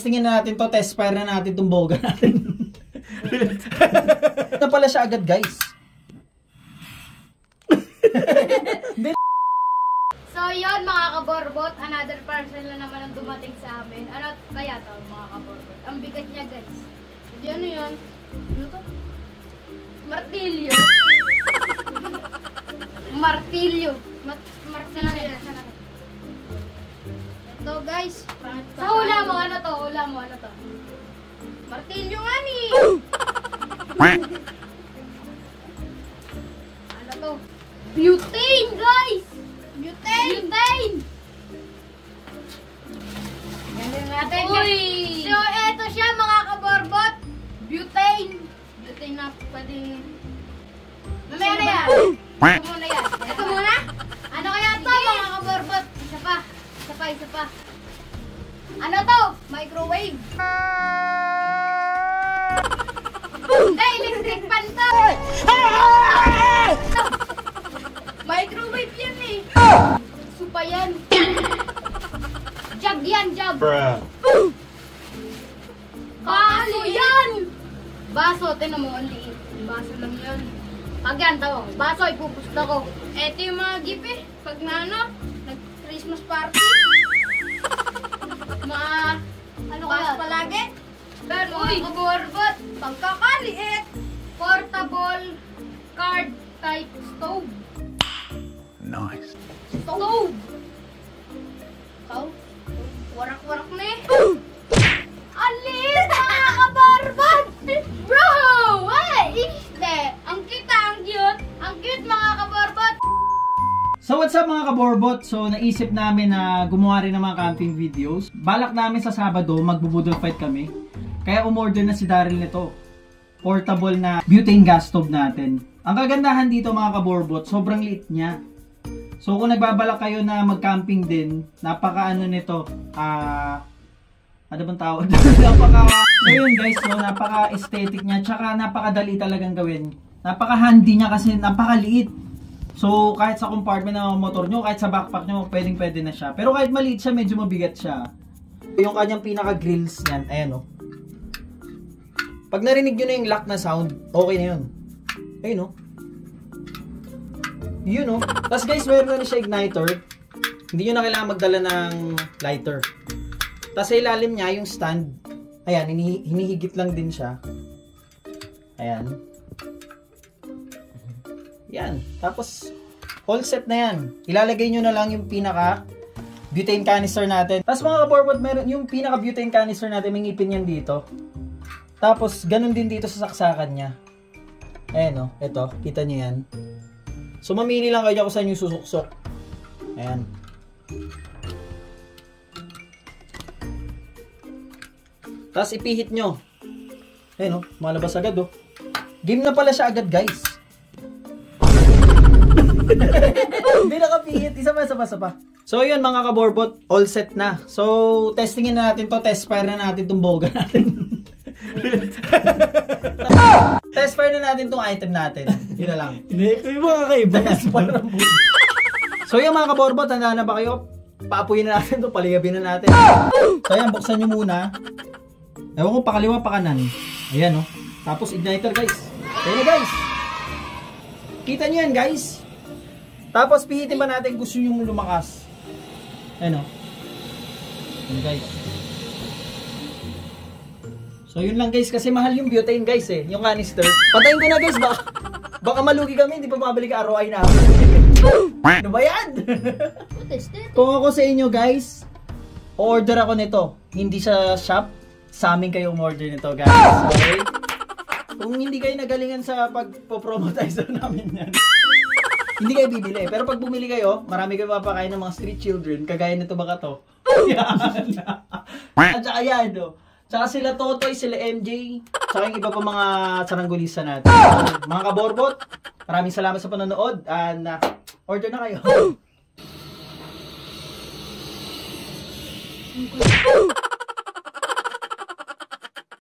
testingin na natin to, test fire na natin itong boga natin. Na pala siya agad, guys. So yun mga kaborbot, another parcel na naman ang dumating sa amin. Ano kaya to mga kaborbot? Ang bigat niya guys. Hindi ano yun? Ano to? Martilyo. Martilyo. Martilyo. Ito guys. Sa hula mo, ano to? Hula mo, ano to? Martilyo nga ni. Ano to? Butane guys! Butane! Ganyan natin. Uy! So, eto siya mga kaborbot. Butane. Butane na pwedeng... Mamaya na yan. Ito muna yan. Ito muna? Ano kaya to mga kaborbot? Isa pa. Ano to? Microwave. Electric pan to. Microwave yan eh. Supa yan. Jug yan, jug. Baso yan. Baso, tinan mo, ang liit. Baso lang yan. Pag yan, tawag. Baso, ipupusta ko. Eto yung mga gift eh. Pag na ano, nag-Christmas party. Ano baso palagi. Pero mga kaborbot, pagkakaliit. Portable card type stove. Nice. Stove! Warak-warak na eh. Alis! Mga kaborbot! Bro! Hey! Iste! Ang cute! Ang cute mga kaborbot! So what's up mga kaborbot? So naisip namin na gumawa rin ng mga camping videos. Balak namin sa Sabado, magbubudol fight kami. Kaya umorder na si Daryl nito. Portable na butane gas stove natin. Ang kagandahan dito mga kaborbot, sobrang liit niya. So kung nagbabalak kayo na mag-camping din, napaka-ano nito, ano bang tawag? So yun guys, so, napaka-aesthetic niya, tsaka napakadali talagang gawin. Napaka-handy niya kasi napakaliit. So kahit sa compartment ng motor nyo, kahit sa backpack nyo, pwedeng-pwede na siya. Pero kahit maliit siya, medyo mabigat siya. Yung kanyang pinaka-grills niyan, ayan o. Pag narinig nyo na yung lock na sound, okay na yun. Ayun o. Yun o. Tapos guys, meron na siya igniter. Hindi nyo na kailangan magdala ng lighter. Tapos sa ilalim niya, yung stand. Ayan, hinihigit lang din siya. Ayan. Yan. Tapos, all set na yan. Ilalagay nyo na lang yung pinaka butane canister natin. Tapos mga kaborbot, meron yung pinaka butane canister natin, may ngipin yan dito. Tapos, ganun din dito sa saksakan niya. Ayan o. Ito, kita nyo yan. So, mamili lang kayo kung saan yung susuksok. Ayan. Tapos, ipihit nyo. Ayan o, malabas agad o. Game na pala siya agad, guys. Hindi nakapihit. Isa pa. So, yun mga kaborbot, all set na. So, testingin na natin to. Test fire na natin itong boga natin. Test fire na natin itong item natin. Yun na lang. Hindi ko yung mga kaiba. So yung mga kaborbot, handa na ba kayo? Paapuyin na natin ito, paligabin na natin. So ayan, buksan nyo muna. Ewan ko, pakaliwa, pakanan. Ayan o. Tapos igniter guys. Ayan na guys. Kita nyo yan guys. Tapos pihitin ba natin gusto nyo lumakas. Ayan o. Ayan guys. So yun lang guys, kasi mahal yung butane guys eh, yung canister. Patayin ko na guys, baka malugi kami, hindi pa mabalik ROI na. Ano ba yan? Kung ako sa inyo guys, order ako nito. Hindi sa shop, sa amin kayo umorder nito guys. Okay? Kung hindi kayo nagalingan sa pagpo-promotizer namin yan, hindi kayo bibili. Pero pag bumili kayo, marami kayo mapakain ng mga street children, kagaya nito baka to. Yan. At saka yan o. Tsaka sila Totoy, sila MJ, tsaka yung iba pa mga saranggulisa natin. Mga kaborbot, maraming salamat sa panonood and order na kayo.